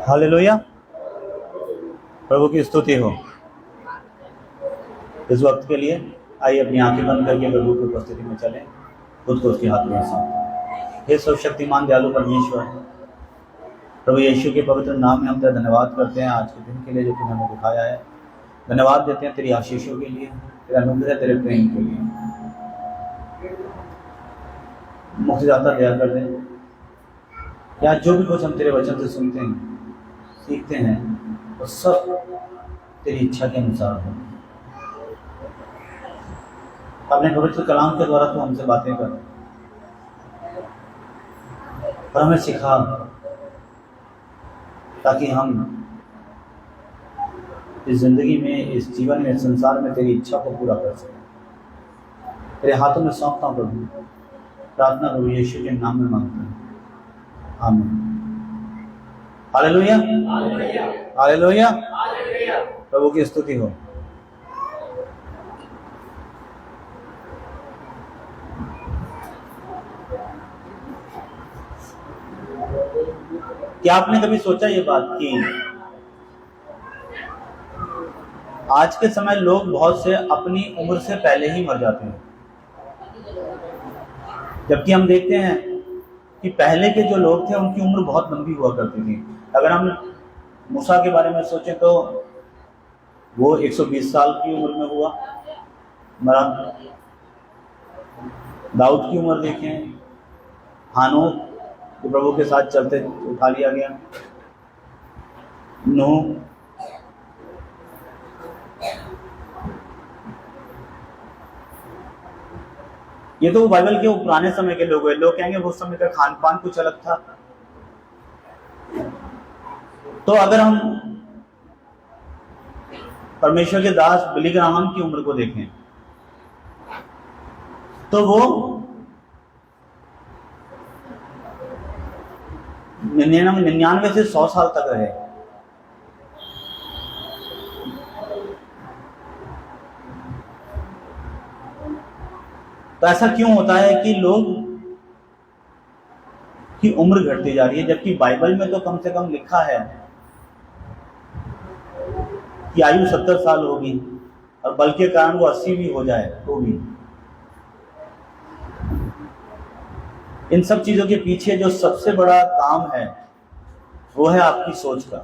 Hallelujah, प्रभु की स्तुति हो। इस वक्त के लिए आइए अपनी आंखें बंद करके प्रभु की उपस्थिति में चलें, खुद को उसके हाथों में सौंपें। हे सर्वशक्तिमान दयालु परमेश्वर, प्रभु यीशु के पवित्र नाम में हम तेरा धन्यवाद करते हैं आज के दिन के लिए जो तूने हमें दिखाया है। धन्यवाद देते हैं तेरी आशीषों के लिए, तेरा अनुग्रह, तेरे प्रेम के लिए। मुक्तिदाता दया कर दे। या जो भी कुछ हम तेरे वचन से सुनते हैं, सीखते हैं, वो सब तेरी इच्छा के अनुसार हो। अपने पवित्र कलाम के द्वारा तू हमसे बातें कर और हमें सिखा, ताकि हम इस जिंदगी में, इस जीवन में, इस संसार में तेरी इच्छा को पूरा कर सकें। तेरे हाथों में सौंपता हूं प्रभु। प्रार्थना प्रभु यीशु के नाम में मांगते हैं, आमीन। हालेलुया, हालेलुया, प्रभु की स्तुति हो। क्या आपने कभी सोचा ये बात कि आज के समय लोग बहुत से अपनी उम्र से पहले ही मर जाते हैं, जबकि हम देखते हैं कि पहले के जो लोग थे उनकी उम्र बहुत लंबी हुआ करती थी। अगर हम मूसा के बारे में सोचें तो वो 120 साल की उम्र में हुआ मरा। दाऊद की उम्र देखें, हानोक जो प्रभु के साथ चलते उठा लिया गया, नूह, ये तो बाइबल के पुराने समय के लोग हैं। लोग कहेंगे वो समय का खान पान कुछ अलग था। तो अगर हम परमेश्वर के दास बिली ग्राहम की उम्र को देखें तो वो 99 से 100 साल तक रहे। तो ऐसा क्यों होता है कि लोग की उम्र घटती जा रही है, जबकि बाइबल में तो कम से कम लिखा है कि आयु 70 साल होगी और बल के कारण वो 80 भी हो जाए तो भी। इन सब चीजों के पीछे जो सबसे बड़ा काम है वो है आपकी सोच का,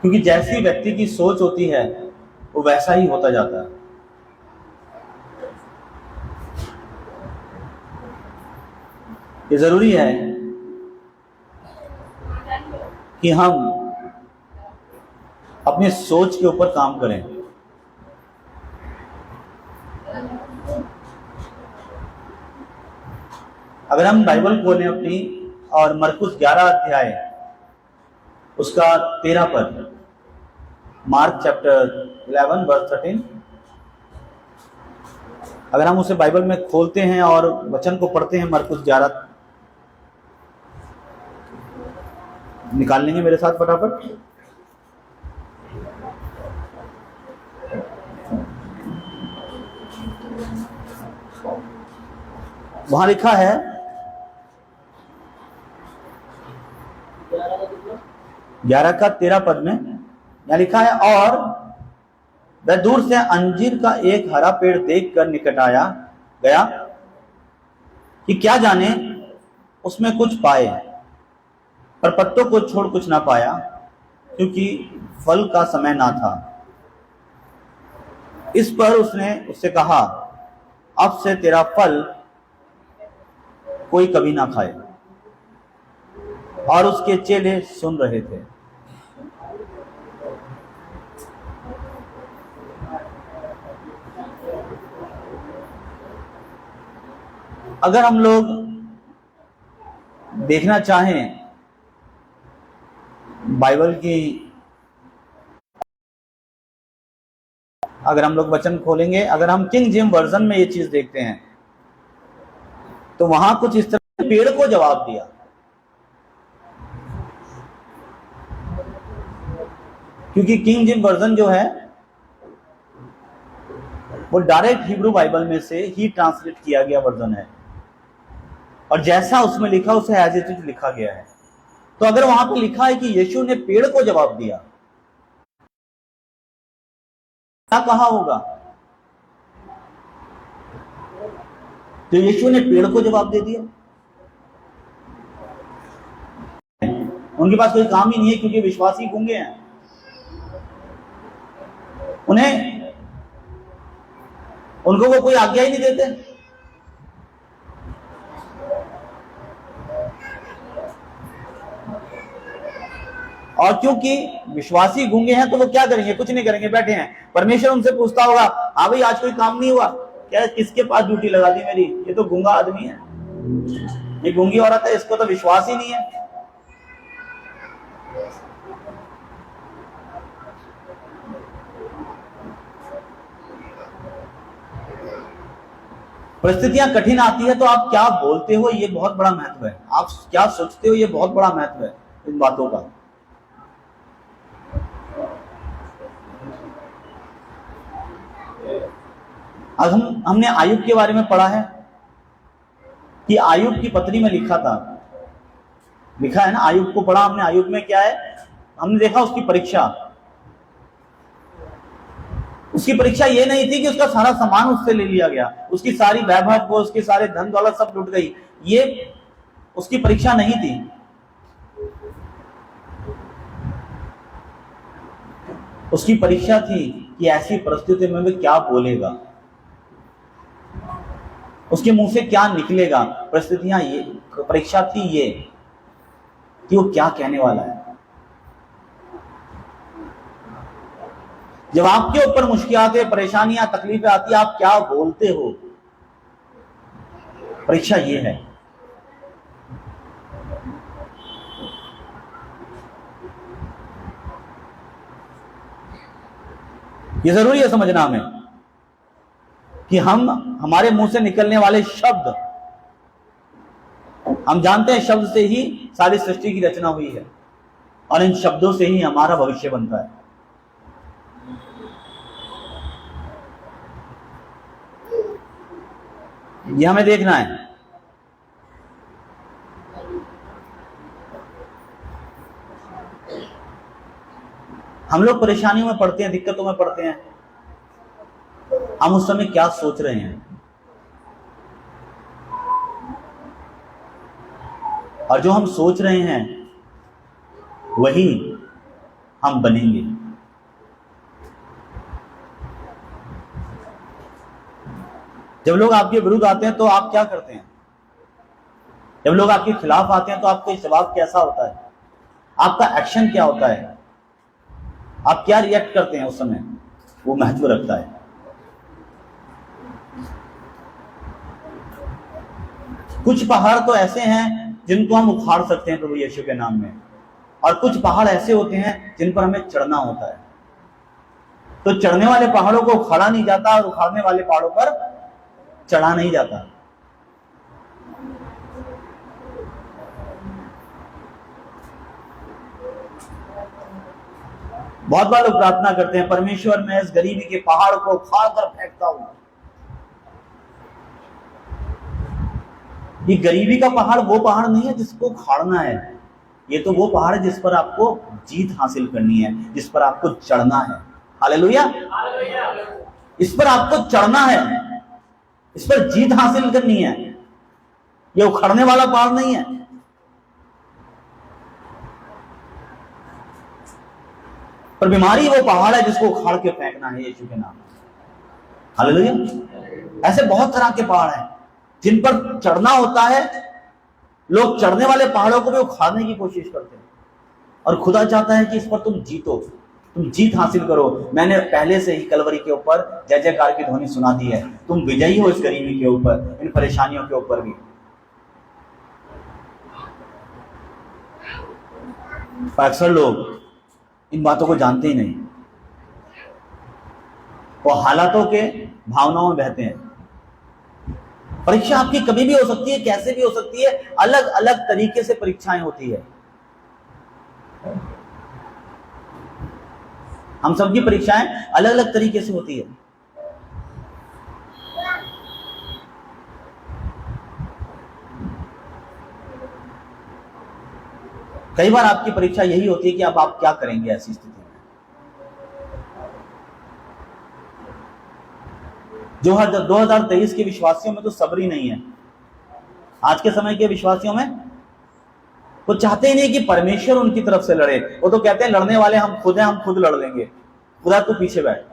क्योंकि जैसी व्यक्ति की सोच होती है वो वैसा ही होता जाता है। ये जरूरी है कि हम अपनी सोच के ऊपर काम करें। अगर हम बाइबल खोलें अपनी और मरकुस 11 अध्याय उसका 13 पद, मार्क चैप्टर 11 वर्स 13, अगर हम उसे बाइबल में खोलते हैं और वचन को पढ़ते हैं, मरकुस 11 निकाल लेंगे मेरे साथ फटाफट। वहां लिखा है 11 का 13 पद में यहां लिखा है, और वह दूर से अंजीर का एक हरा पेड़ देखकर निकट आया गया कि क्या जाने उसमें कुछ पाए, पर पत्तों को छोड़ कुछ ना पाया, क्योंकि फल का समय ना था। इस पर उसने उससे कहा, अब से तेरा फल कोई कभी ना खाए। और उसके चेले सुन रहे थे। अगर हम लोग देखना चाहें बाइबल की, अगर हम लोग वचन खोलेंगे, अगर हम किंग जेम्स वर्जन में ये चीज देखते हैं तो वहां कुछ इस तरह पेड़ को जवाब दिया। क्योंकि किंग जेम्स वर्जन जो है वो डायरेक्ट हिब्रू बाइबल में से ही ट्रांसलेट किया गया वर्जन है, और जैसा उसमें लिखा उसे एज इट इज लिखा गया है। तो अगर वहां पे लिखा है कि यीशु ने पेड़ को जवाब दिया, क्या कहा होगा? तो यीशु ने पेड़ को जवाब दे दिया। उनके पास कोई काम ही नहीं है, क्योंकि विश्वासी गूंगे हैं। उनको वो कोई आज्ञा ही नहीं देते। और क्योंकि विश्वासी गूंगे हैं तो वो क्या करेंगे? कुछ नहीं करेंगे, बैठे हैं। परमेश्वर उनसे पूछता होगा, हाँ भाई आज कोई काम नहीं हुआ क्या? किसके पास ड्यूटी लगा दी मेरी? ये तो गूंगा आदमी है, ये गूंगी औरत है, इसको तो विश्वास ही नहीं है। परिस्थितियां कठिन आती है तो आप क्या बोलते हो, ये बहुत बड़ा महत्व है। आप क्या सोचते हो, ये बहुत बड़ा महत्व है इन बातों का। आज हमने आयुब के बारे में पढ़ा है कि आयुब की पत्री में लिखा है ना, आयुब को पढ़ा हमने। आयुब में क्या है, हमने देखा उसकी परीक्षा ये नहीं थी कि उसका सारा सामान उससे ले लिया गया, उसकी सारी वैभव को, उसके सारे धन दौलत सब लुट गई। ये उसकी परीक्षा नहीं थी। उसकी परीक्षा थी कि ऐसी परिस्थिति में वो क्या बोलेगा, उसके मुंह से क्या निकलेगा। परिस्थितियां ये, परीक्षा थी ये कि वो क्या कहने वाला है। जब आपके ऊपर मुश्किलें, परेशानियां, तकलीफें आती है, आप क्या बोलते हो, परीक्षा ये है। ये जरूरी है समझना हमें कि हमारे मुंह से निकलने वाले शब्द, हम जानते हैं शब्द से ही सारी सृष्टि की रचना हुई है और इन शब्दों से ही हमारा भविष्य बनता है। ये हमें देखना है। हम लोग परेशानियों में पड़ते हैं, दिक्कतों में पड़ते हैं, हम उस समय क्या सोच रहे हैं, और जो हम सोच रहे हैं वही हम बनेंगे। जब लोग आपके विरुद्ध आते हैं तो आप क्या करते हैं? जब लोग आपके खिलाफ आते हैं तो आपका जवाब कैसा होता है? आपका एक्शन क्या होता है? आप क्या रिएक्ट करते हैं उस समय? वो महत्व रखता है। कुछ पहाड़ तो ऐसे हैं जिनको हम उखाड़ सकते हैं प्रभु यीशु के नाम में, और कुछ पहाड़ ऐसे होते हैं जिन पर हमें चढ़ना होता है। तो चढ़ने वाले पहाड़ों को उखाड़ा नहीं जाता और उखाड़ने वाले पहाड़ों पर चढ़ा नहीं जाता। बहुत बार लोग प्रार्थना करते हैं, परमेश्वर मैं इस गरीबी के पहाड़ को उखाड़ कर फेंकता हूं। ये गरीबी का पहाड़ वो पहाड़ नहीं है जिसको उखाड़ना है, ये तो वो पहाड़ है जिस पर आपको जीत हासिल करनी है, जिस पर आपको चढ़ना है। हालेलुया। इस पर आपको चढ़ना है, इस पर जीत हासिल करनी है। ये उखाड़ने वाला पहाड़ नहीं है। पर बीमारी वो पहाड़ है जिसको उखाड़ के फेंकना है यीशु के नाम। हालेलुया। ऐसे बहुत तरह के पहाड़ हैं जिन पर चढ़ना होता है। लोग चढ़ने वाले पहाड़ों को भी उखाड़ने की कोशिश करते हैं, और खुदा चाहता है कि इस पर तुम जीतो, तुम जीत हासिल करो। मैंने पहले से ही कलवरी के ऊपर जय जयकार की ध्वनि सुना दी है। तुम विजयी हो इस गरीबी के ऊपर, इन परेशानियों के ऊपर भी। अक्सर लोग इन बातों को जानते ही नहीं, वो हालातों के भावनाओं में बहते हैं। परीक्षा आपकी कभी भी हो सकती है, कैसे भी हो सकती है, अलग अलग तरीके से परीक्षाएं होती है। हम सबकी परीक्षाएं अलग अलग तरीके से होती है। कई बार आपकी परीक्षा यही होती है कि अब आप क्या करेंगे ऐसी स्थिति में। जो 2023 के विश्वासियों में तो सब्र ही नहीं है। आज के समय के विश्वासियों में वो चाहते ही नहीं कि परमेश्वर उनकी तरफ से लड़े। वो तो कहते हैं लड़ने वाले हम खुद हैं, हम खुद लड़ लेंगे, खुदा तू पीछे बैठ।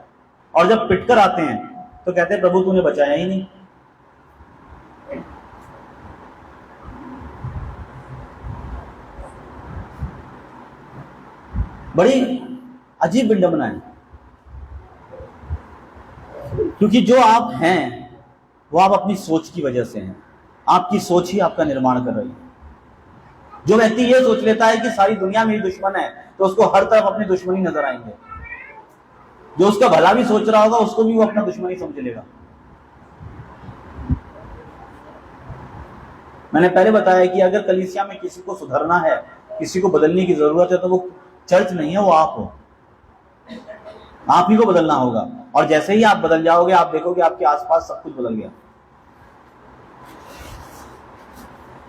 और जब पिटकर आते हैं तो कहते हैं प्रभु तूने बचाया ही नहीं। बड़ी अजीब विडंबना है, क्योंकि जो आप हैं वो आप अपनी सोच की वजह से हैं। आपकी सोच ही आपका निर्माण कर रही है। जो व्यक्ति ये सोच लेता है कि सारी दुनिया मेरी दुश्मन है तो उसको हर तरफ अपनी दुश्मनी नजर आएंगे। जो उसका भला भी सोच रहा होगा उसको भी वो अपना दुश्मनी समझ लेगा। मैंने पहले बताया कि अगर कलीसिया में किसी को सुधरना है, किसी को बदलने की जरूरत है, तो वो चर्च नहीं है, वो आप हो। आप ही को बदलना होगा। और जैसे ही आप बदल जाओगे आप देखोगे आपके आसपास सब कुछ बदल गया।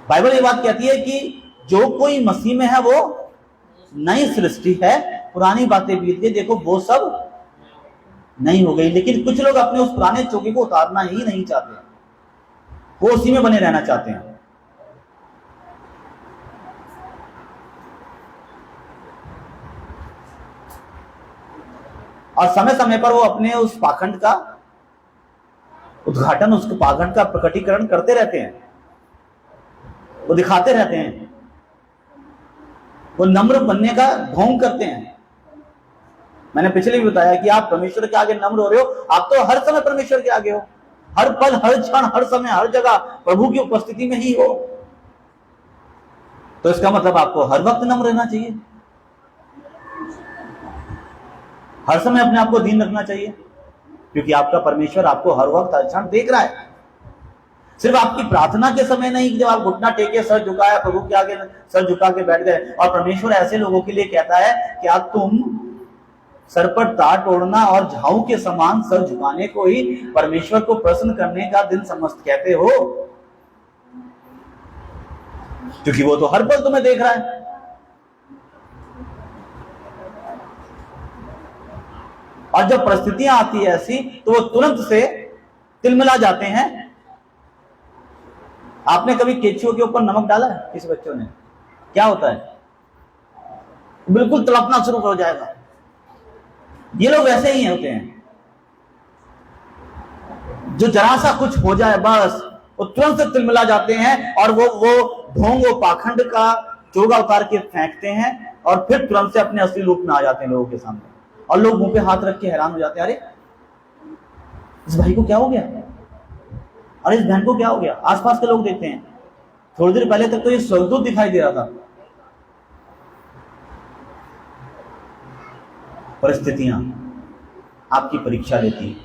बाइबल ये बात कहती है कि जो कोई मसीह में है वो नई सृष्टि है, पुरानी बातें बीत गई, देखो वो सब नहीं हो गई। लेकिन कुछ लोग अपने उस पुराने चौके को उतारना ही नहीं चाहते, वो उसी में बने रहना चाहते हैं। और समय समय पर वो अपने उस पाखंड का उद्घाटन, उस पाखंड का प्रकटीकरण करते रहते हैं, वो दिखाते रहते हैं, वो नम्र बनने का ढोंग करते हैं। मैंने पिछले भी बताया कि आप परमेश्वर के आगे नम्र हो रहे हो, आप तो हर समय परमेश्वर के आगे हो, हर पल, हर क्षण, हर समय, हर जगह प्रभु की उपस्थिति में ही हो। तो इसका मतलब आपको हर वक्त नम्र रहना चाहिए, हर समय अपने आप को दीन रखना चाहिए, क्योंकि आपका परमेश्वर आपको हर वक्त, हर क्षण देख रहा है। सिर्फ आपकी प्रार्थना के समय नहीं कि जब आप घुटना टेके सर झुकाया प्रभु के आगे सर झुका के बैठ गए। और परमेश्वर ऐसे लोगों के लिए कहता है कि आप तुम सर पर ताट ओढ़ना और झाऊ के समान सर झुकाने को ही परमेश्वर को प्रसन्न करने का दिन समस्त कहते हो, क्योंकि वो तो हर पल तुम्हें देख रहा है। और जब परिस्थितियां आती है ऐसी तो वो तुरंत से तिलमिला जाते हैं। आपने कभी केचुओं के ऊपर नमक डाला है किसी बच्चों ने? क्या होता है? बिल्कुल तड़पना शुरू हो जाएगा। ये लोग वैसे ही होते हैं, जो जरा सा कुछ हो जाए बस वो तुरंत से तिलमिला जाते हैं और वो ढोंग, वो पाखंड का चोगा उतार के फेंकते हैं और फिर तुरंत से अपने असली रूप में आ जाते हैं लोगों के सामने। और लोग मुंह पे हाथ रख के हैरान हो जाते हैं, अरे इस भाई को क्या हो गया, अरे इस बहन को क्या हो गया। आसपास के लोग देखते हैं, थोड़ी देर पहले तक तो ये स्वर्गदूत दिखाई दे रहा था। परिस्थितियां आपकी परीक्षा लेती हैं,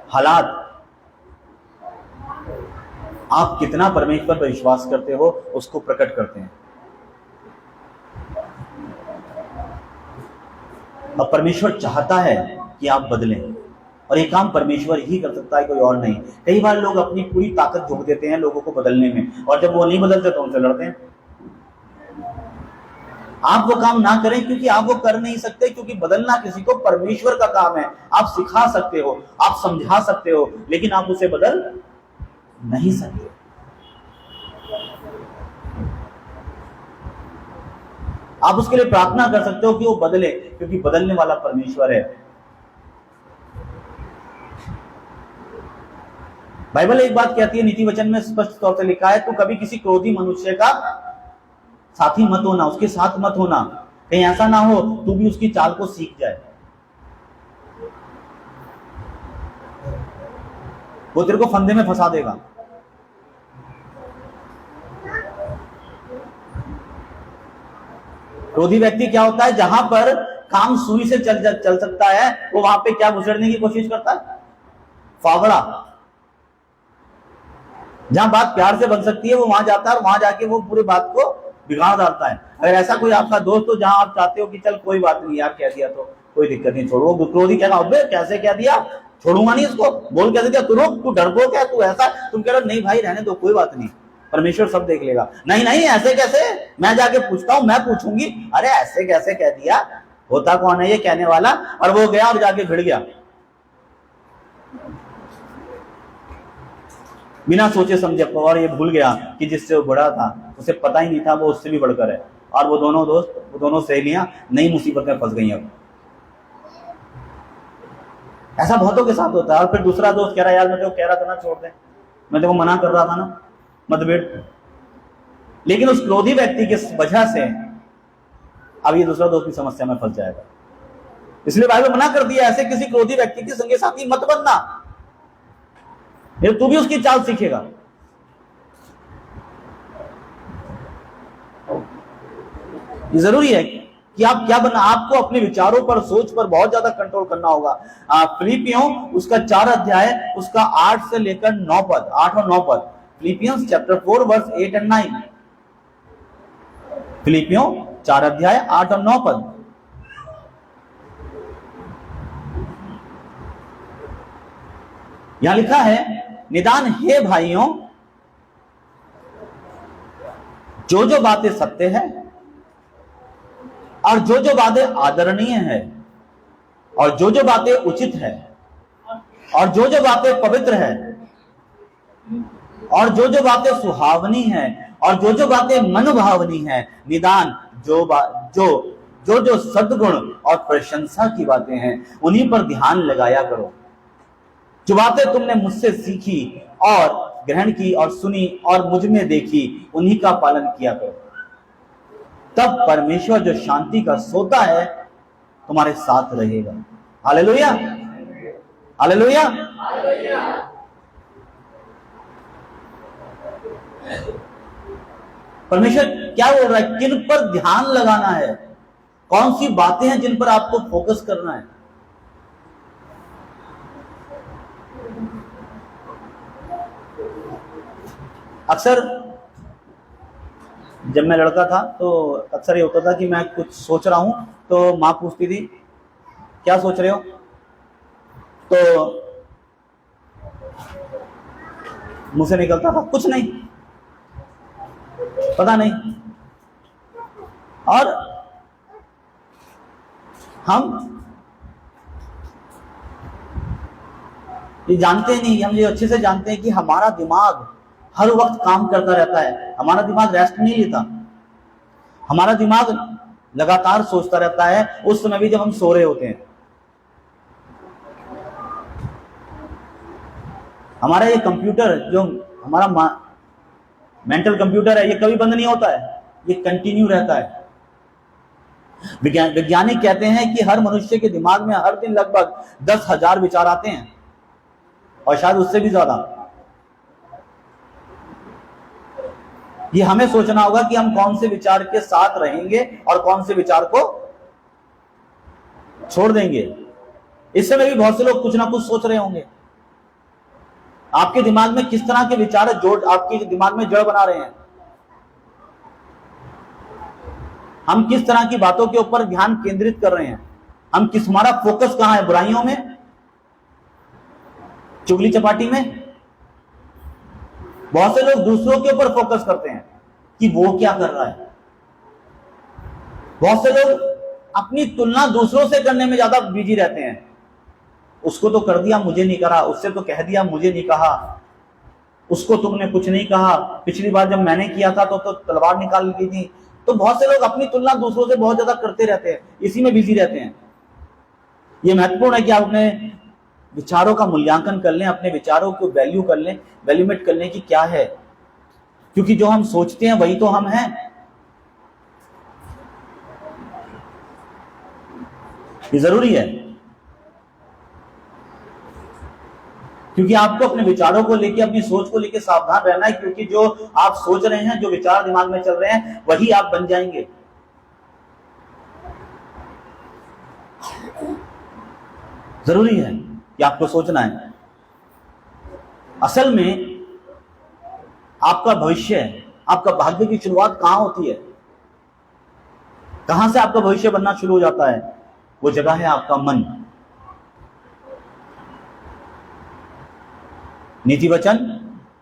हालात आप कितना परमेश्वर पर विश्वास करते हो उसको प्रकट करते हैं। अब परमेश्वर चाहता है कि आप बदलें, और ये काम परमेश्वर ही कर सकता है, कोई और नहीं। कई बार लोग अपनी पूरी ताकत झोंक देते हैं लोगों को बदलने में, और जब वो नहीं बदलते तो उनसे लड़ते हैं। आप वो काम ना करें, क्योंकि आप वो कर नहीं सकते, क्योंकि बदलना किसी को परमेश्वर का काम है। आप सिखा सकते हो, आप समझा सकते हो, लेकिन आप उसे बदल नहीं सकते। आप उसके लिए प्रार्थना कर सकते हो कि वो बदले, क्योंकि बदलने वाला परमेश्वर है। बाइबल एक बात कहती है, नीति वचन में स्पष्ट तौर से लिखा है, तो कभी किसी क्रोधी मनुष्य का साथी मत होना, उसके साथ मत होना। कहीं ऐसा ना हो तू भी उसकी चाल को सीख जाए, वो तेरे को फंदे में फंसा देगा। क्रोधी व्यक्ति क्या होता है, जहां पर काम सुई से चल सकता है वो वहां पे क्या घुसड़ने की कोशिश करता है, फावड़ा। जहां बात प्यार से बन सकती है वो वहां जाता है और वहां जाके वो पूरी बात को बिगाड़ डालता है। अगर ऐसा कोई आपका दोस्त हो जहां आप चाहते हो कि चल कोई बात नहीं यार, कह दिया तो कोई दिक्कत नहीं, छोड़ो, वो क्रोधी कहना अबे कैसे कह दिया, छोड़ूंगा नहीं इसको, बोल कैसे दिया, तू रोक, तू डरपोक है, तू ऐसा, तुम कह रहे हो नहीं भाई रहने दो कोई बात नहीं, परमेश्वर सब देख लेगा। नहीं नहीं, ऐसे कैसे, मैं जाके पूछता हूं, मैं पूछूंगी। अरे ऐसे कैसे कह दिया, होता कौन है ये कहने वाला? और वो गया और जाके भिड़ गया बिना सोचे समझे, और ये भूल गया कि जिससे वो बड़ा था उसे पता ही नहीं था वो उससे भी बढ़कर है। और वो दोनों दोस्त, वो दोनों सहेलियां नई मुसीबत में फंस गई। अब ऐसा बहुतों के साथ होता है। और फिर दूसरा दोस्त कह रहा है, यार मैं तो कह रहा था ना छोड़ दे, मैं तेको मना कर रहा था ना, मत बैठ। लेकिन उस क्रोधी व्यक्ति की वजह से अब ये दूसरा दोस्त की समस्या में फंस जाएगा। इसलिए बाइबल मना कर दिया, ऐसे किसी क्रोधी व्यक्ति की संगी साथी मत बनना, ये तू भी उसकी चाल सीखेगा। ये जरूरी है कि आप क्या बना, आपको अपने विचारों पर, सोच पर बहुत ज्यादा कंट्रोल करना होगा। फिलिपियों उसका 4 अध्याय उसका 8 से लेकर 9 पद, 8 और 9 पद, फिलिपियंस चैप्टर 4 वर्स 8 एंड 9। फिलिपियों 4 अध्याय 8 और 9 पद। यहां लिखा है, निदान हे भाइयों, जो जो बातें सत्य है और जो जो बातें आदरणीय है और जो जो बातें उचित है और जो जो बातें पवित्र है और जो जो बातें सुहावनी है और जो जो बातें मनभावनी है, निदान जो जो सद्गुण और प्रशंसा की बातें हैं उन्हीं पर ध्यान लगाया करो। जो बातें तुमने मुझसे सीखी और ग्रहण की और सुनी और मुझ में देखी, उन्हीं का पालन किया करो। तब परमेश्वर जो शांति का सोता है तुम्हारे साथ रहेगा। Hallelujah, hallelujah. परमेश्वर क्या बोल रहा है? किन पर ध्यान लगाना है, कौन सी बातें हैं जिन पर आपको फोकस करना है। अक्सर जब मैं लड़का था तो अक्सर ये होता था कि मैं कुछ सोच रहा हूं तो मां पूछती थी क्या सोच रहे हो, तो मुंह से निकलता था कुछ नहीं, पता नहीं। और हम ये जानते नहीं, हम ये अच्छे से जानते हैं कि हमारा दिमाग हर वक्त काम करता रहता है। हमारा दिमाग रेस्ट नहीं लेता, हमारा दिमाग लगातार सोचता रहता है, उस समय भी जब हम सो रहे होते हैं। हमारा ये कंप्यूटर, जो हमारा मेंटल कंप्यूटर है, ये कभी बंद नहीं होता है, ये कंटिन्यू रहता है। वैज्ञानिक कहते हैं कि हर मनुष्य के दिमाग में हर दिन लगभग 10,000 विचार आते हैं, और शायद उससे भी ज्यादा। ये हमें सोचना होगा कि हम कौन से विचार के साथ रहेंगे और कौन से विचार को छोड़ देंगे। इस समय भी बहुत से लोग कुछ ना कुछ सोच रहे होंगे। आपके दिमाग में किस तरह के विचार जोड़ आपके दिमाग में जड़ बना रहे हैं? हम किस तरह की बातों के ऊपर ध्यान केंद्रित कर रहे हैं? हम किस, हमारा फोकस कहां है? बुराइयों में, चुगली चपाटी में? बहुत से लोग दूसरों के ऊपर फोकस करते हैं कि वो क्या कर रहा है। बहुत से लोग अपनी तुलना दूसरों से करने में ज्यादा बिजी रहते हैं। उसको तो कर दिया, मुझे नहीं करा, उससे तो कह दिया, मुझे नहीं कहा, उसको तुमने कुछ नहीं कहा, पिछली बार जब मैंने किया था तो तलवार निकाल ली थी। तो बहुत से लोग अपनी तुलना दूसरों से बहुत ज्यादा करते रहते हैं, इसी में बिजी रहते हैं। यह महत्वपूर्ण है कि आप अपने विचारों का मूल्यांकन कर लें, अपने विचारों को वैल्यू कर लें, वैल्यूमेट कर लें कि क्या है, क्योंकि जो हम सोचते हैं वही तो हम हैं। ये जरूरी है, क्योंकि आपको अपने विचारों को लेकर, अपनी सोच को लेकर सावधान रहना है, क्योंकि जो आप सोच रहे हैं, जो विचार दिमाग में चल रहे हैं, वही आप बन जाएंगे। जरूरी है कि आपको सोचना है। असल में आपका भविष्य, आपका भाग्य की शुरुआत कहां होती है? कहां से आपका भविष्य बनना शुरू हो जाता है? वो जगह है आपका मन। नीति वचन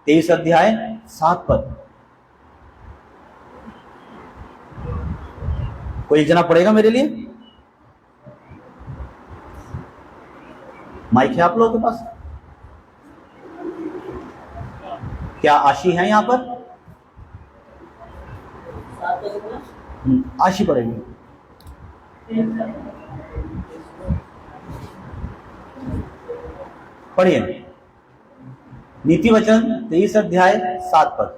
23 अध्याय 7 पद, कोई एक जना पढ़ेगा मेरे लिए? माइक है आप लोगों के पास? क्या आशी है यहां पर? आशी पढ़ेगी। पढ़िए, नीति वचन 23 अध्याय 7 पद।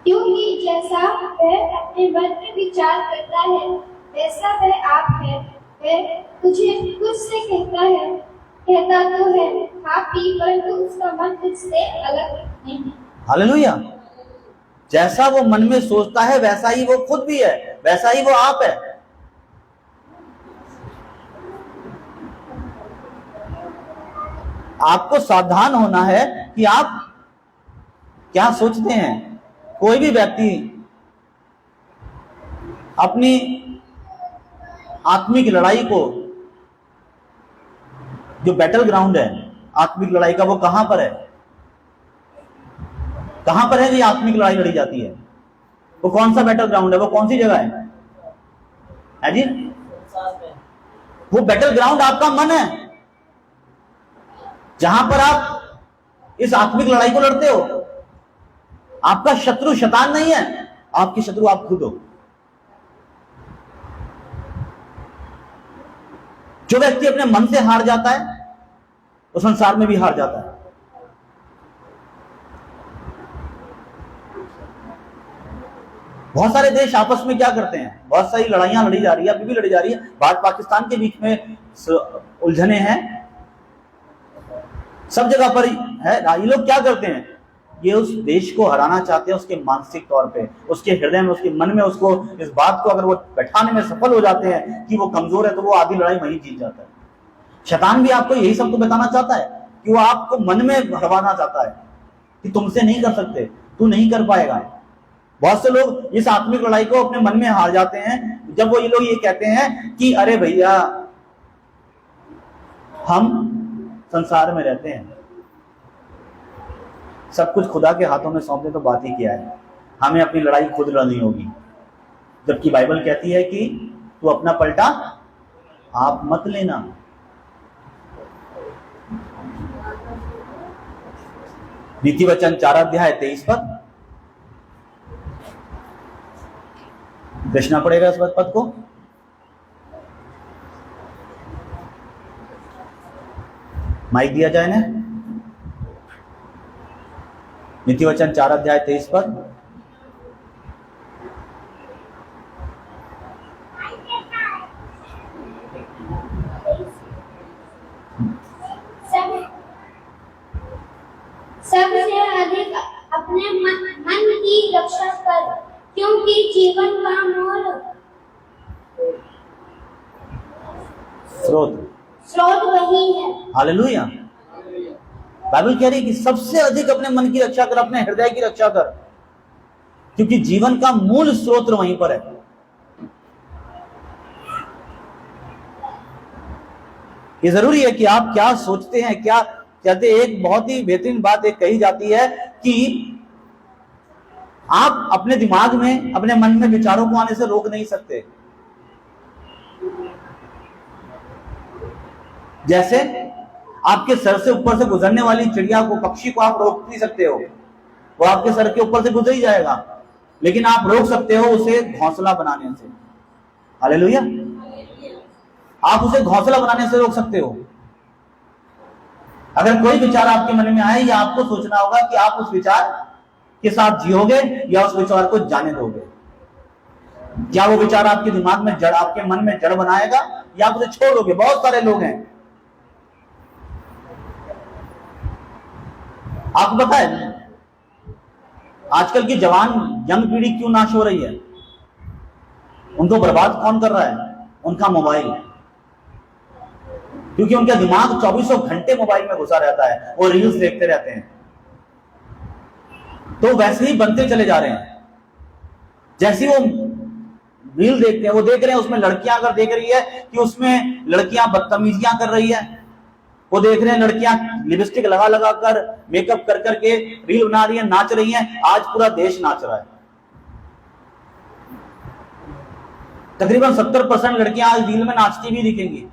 क्योंकि जैसा वह अपने मन में विचार करता है वैसा वह आप है। वह तुझे खुद से कहता तो है खा पी, परंतु उसका मन तुझसे अलग नहीं। हालेलुया। जैसा वो मन में सोचता है वैसा ही वो खुद भी है, वैसा ही वो आप है। आपको सावधान होना है कि आप क्या सोचते हैं। कोई भी व्यक्ति अपनी आत्मिक लड़ाई को, जो बैटल ग्राउंड है आत्मिक लड़ाई का, वो कहां पर है? कहां पर है ये आत्मिक लड़ाई लड़ी जाती है? वो कौन सा बैटल ग्राउंड है? वो कौन सी जगह है जी? वो बैटल ग्राउंड आपका मन है, जहां पर आप इस आत्मिक लड़ाई को लड़ते हो। आपका शत्रु शैतान नहीं है, आपकी शत्रु आप खुद हो। जो व्यक्ति अपने मन से हार जाता है वो संसार में भी हार जाता है। बहुत सारे देश आपस में क्या करते हैं, बहुत सारी लड़ाइयां लड़ी जा रही है, अभी भी लड़ी जा रही है। भारत पाकिस्तान के बीच में उलझने हैं, सब जगह पर है। ये लोग क्या करते हैं, ये उस देश को हराना चाहते हैं, उसके मानसिक तौर पे, उसके हृदय में, उसके मन में, उसको इस बात को अगर वो बैठाने में सफल हो जाते हैं कि वो कमजोर है, तो वो आधी लड़ाई वहीं जीत जाता है। शैतान भी आपको यही सब तो बताना चाहता है कि वो आपको मन में हरवाना चाहता है कि तुमसे नहीं कर सकते, तू नहीं कर पाएगा। बहुत से लोग इस आत्मिक लड़ाई को अपने मन में हार जाते हैं जब वो ये लोग ये कहते हैं कि अरे भैया हम संसार में रहते हैं, सब कुछ खुदा के हाथों में सौंपने तो बात ही क्या है, हमें अपनी लड़ाई खुद लड़नी होगी। जबकि बाइबल कहती है कि तू अपना पलटा आप मत लेना। नीति वचन 4 अध्याय 23 पद, देखना पड़ेगा इस पद को। माइक दिया जाए ना। नीति वचन 4 अध्याय 23 पद। सबसे अधिक अपने मन की रक्षा कर, क्योंकि जीवन का मूल स्रोत वही है। हालेलुया। बाइबल कह रही है कि सबसे अधिक अपने मन की रक्षा कर, अपने हृदय की रक्षा कर, क्योंकि जीवन का मूल स्रोत वहीं पर है। ये जरूरी है कि आप क्या सोचते हैं, क्या कहते। एक बहुत ही बेहतरीन बात एक कही जाती है कि आप अपने दिमाग में, अपने मन में विचारों को आने से रोक नहीं सकते। जैसे आपके सर से ऊपर से गुजरने वाली चिड़िया को, पक्षी को आप रोक नहीं सकते हो, वो आपके सर के ऊपर से गुजर ही जाएगा, लेकिन आप रोक सकते हो उसे घोंसला बनाने से। हालेलुया। आप उसे घोंसला बनाने से रोक सकते हो। अगर कोई विचार आपके मन में आए, या आपको सोचना होगा कि आप उस विचार के साथ जियोगे या उस विचार को जाने दोगे। क्या वो विचार आपके दिमाग में जड़, आपके मन में जड़ बनाएगा, या आप उसे छोड़ दोगे। बहुत सारे लोग हैं, आपको पता है आजकल की जवान यंग पीढ़ी क्यों नाश हो रही है? उनको बर्बाद कौन कर रहा है? उनका मोबाइल। क्योंकि उनका दिमाग 24 घंटे मोबाइल में घुसा रहता है, वो रील्स देखते रहते हैं, तो वैसे ही बनते चले जा रहे हैं। जैसे वो रील देखते हैं, वो देख रहे हैं उसमें लड़कियां अगर देख रही है कि उसमें लड़कियां बदतमीजियां कर रही है, वो देख रहे हैं लड़कियां लिपस्टिक लगा कर, मेकअप कर करके रील बना रही है, नाच रही हैं। आज पूरा देश नाच रहा है। तकरीबन 70% लड़कियां आज रील में नाचती भी दिखेंगी।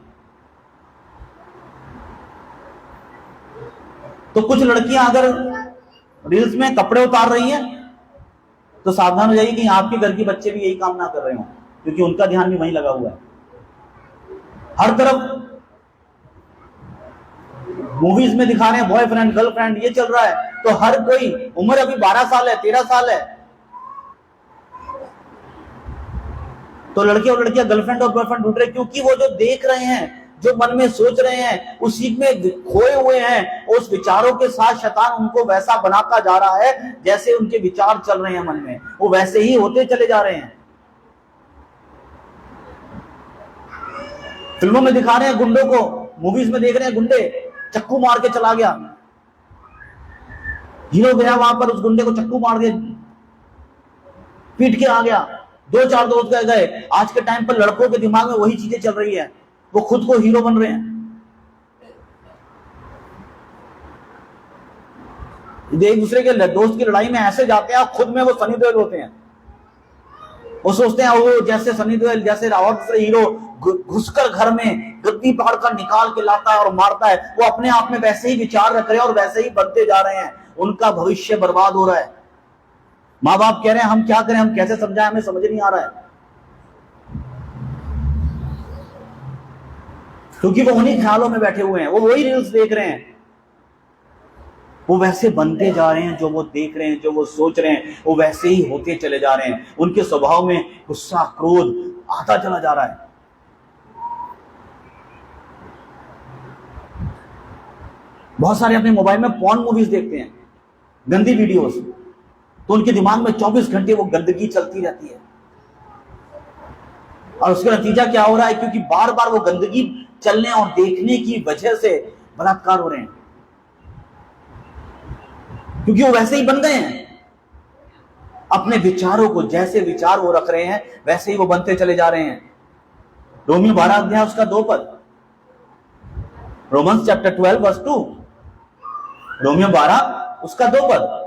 तो कुछ लड़कियां अगर रील्स में कपड़े उतार रही हैं तो सावधान हो जाइए कि आपके घर के बच्चे भी यही काम ना कर रहे हो, क्योंकि उनका ध्यान भी वहीं लगा हुआ है। हर तरफ मूवीज में दिखा रहे हैं बॉयफ्रेंड गर्लफ्रेंड, ये चल रहा है। तो हर कोई, उम्र अभी 12 साल है, 13 साल है, तो लड़के और लड़कियां गर्लफ्रेंड और बॉयफ्रेंड ढूंढ रहे, क्योंकि वो जो देख रहे हैं, जो मन में सोच रहे हैं, उसी में खोए हुए हैं। उस विचारों के साथ शैतान उनको वैसा बनाता जा रहा है जैसे उनके विचार चल रहे हैं मन में, वो वैसे ही होते चले जा रहे हैं। फिल्मों में दिखा रहे हैं गुंडों को, मूवीज में देख रहे हैं गुंडे चक्कू मार के चला गया, हीरो गया वहां पर, उस गुंडे को चक्कू मार के पीट के आ गया, 2-4 दोस्त गए। आज के टाइम पर लड़कों के दिमाग में वही चीजें चल रही है, वो खुद को हीरो बन रहे हैं। एक दूसरे के दोस्त की लड़ाई में ऐसे जाते हैं, खुद में वो सनी देओल होते हैं। वो सोचते हैं वो जैसे सनी देओल, जैसे और दूसरे हीरो घुसकर घर में गद्दी पाड़ कर निकाल के लाता है और मारता है। वो अपने आप में वैसे ही विचार रख रहे हैं और वैसे ही बनते जा रहे हैं। उनका भविष्य बर्बाद हो रहा है। माँ बाप कह रहे हैं हम क्या करें, हम कैसे समझाएं, हमें समझ नहीं आ रहा है, क्योंकि वो उन्हीं ख्यालों में बैठे हुए हैं, वो वही रील्स देख रहे हैं, वो वैसे बनते जा रहे हैं। जो वो देख रहे हैं, जो वो सोच रहे हैं, वो वैसे ही होते चले जा रहे हैं। उनके स्वभाव में गुस्सा क्रोध आता चला जा रहा है। बहुत सारे अपने मोबाइल में पॉर्न मूवीज देखते हैं, गंदी वीडियोस, तो उनके दिमाग में 24 घंटे वो गंदगी चलती रहती है। और उसका नतीजा क्या हो रहा है, क्योंकि बार बार वो गंदगी चलने और देखने की वजह से बलात्कार हो रहे हैं, क्योंकि वो वैसे ही बन गए हैं। अपने विचारों को, जैसे विचार वो रख रहे हैं वैसे ही वो बनते चले जा रहे हैं। रोमियो 12 अध्याय उसका 2 पद, रोमन्स चैप्टर 12 वर्स 2, रोमियो 12 उसका 2 पद।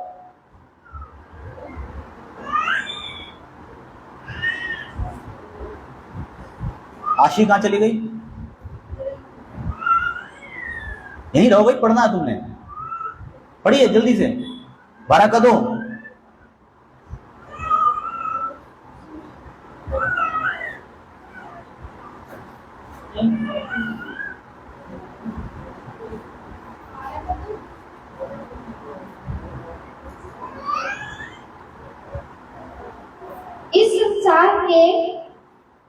आशी कहां चली गई? यहीं रहो भाई, पढ़ना है तुमने, पढ़िए जल्दी से। 12 का 2।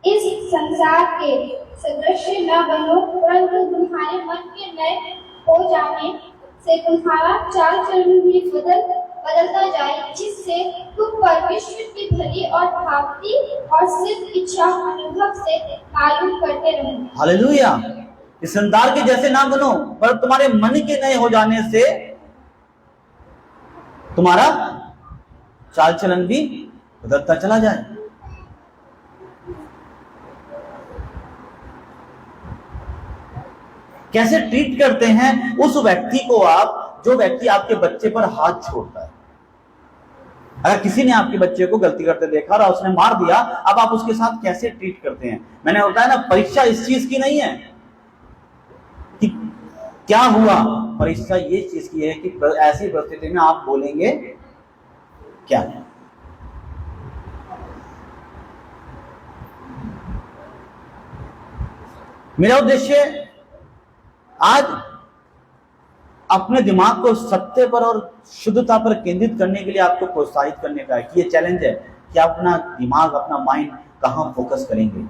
इस संसार के सदृश न बनो, परंतु तुम्हारे मन के नए हो जाने से तुम्हारा चाल चलन भी बदलता जाए, जिससे तुम परमेश्वर की भली और भावती और सिद्ध इच्छा अनुभव से मालूम करते रहो। हालेलुया। इस संसार के जैसे ना बनो, पर तुम्हारे मन के नए हो जाने से तुम्हारा चाल चलन भी बदलता चला जाए। कैसे ट्रीट करते हैं उस व्यक्ति को आप, जो व्यक्ति आपके बच्चे पर हाथ छोड़ता है। अगर किसी ने आपके बच्चे को गलती करते देखा और उसने मार दिया, अब आप उसके साथ कैसे ट्रीट करते हैं? मैंने बताया ना, परीक्षा इस चीज की नहीं है कि क्या हुआ, परीक्षा ये चीज की है कि ऐसी परिस्थिति में आप बोलेंगे क्या है। मेरा उद्देश्य आज अपने दिमाग को सत्य पर और शुद्धता पर केंद्रित करने के लिए आपको प्रोत्साहित करने का है कि ये चैलेंज है कि आप अपना दिमाग, अपना माइंड कहां फोकस करेंगे।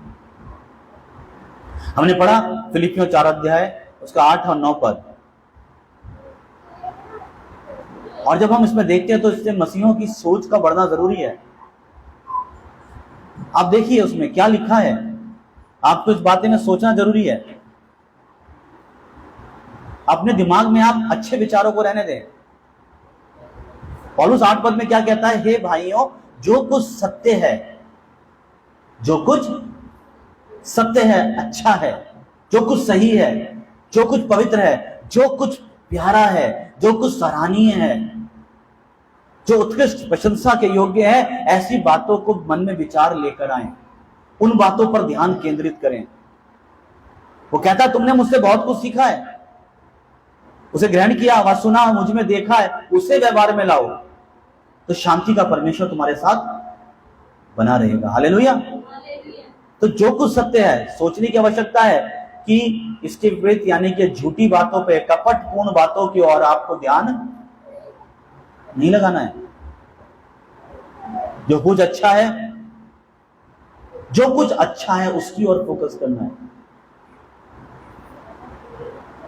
हमने पढ़ा फिलिपियों 4 अध्याय उसका 8 और 9 पद, और जब हम इसमें देखते हैं तो इससे मसीहों की सोच का बढ़ना जरूरी है। आप देखिए उसमें क्या लिखा है, आपको इस बातें में सोचना जरूरी है। अपने दिमाग में आप अच्छे विचारों को रहने दें। पौलुस 8 पद में क्या कहता है? हे भाइयों, जो कुछ सत्य है, जो कुछ सत्य है, अच्छा है, जो कुछ सही है, जो कुछ पवित्र है, जो कुछ प्यारा है, जो कुछ सराहनीय है, जो उत्कृष्ट प्रशंसा के योग्य है, ऐसी बातों को मन में विचार लेकर आए। उन बातों पर ध्यान केंद्रित करें। वो कहता है तुमने मुझसे बहुत कुछ सीखा है, उसे ग्रहण किया व सुना, मुझ में देखा है, उसे व्यवहार में लाओ, तो शांति का परमेश्वर तुम्हारे साथ बना रहेगा। हालेलुया। तो जो कुछ सत्य है, सोचने की आवश्यकता है कि इसके विपरीत यानी कि झूठी बातों पे, कपटपूर्ण बातों की ओर आपको ध्यान नहीं लगाना है। जो कुछ अच्छा है, जो कुछ अच्छा है उसकी ओर फोकस करना है।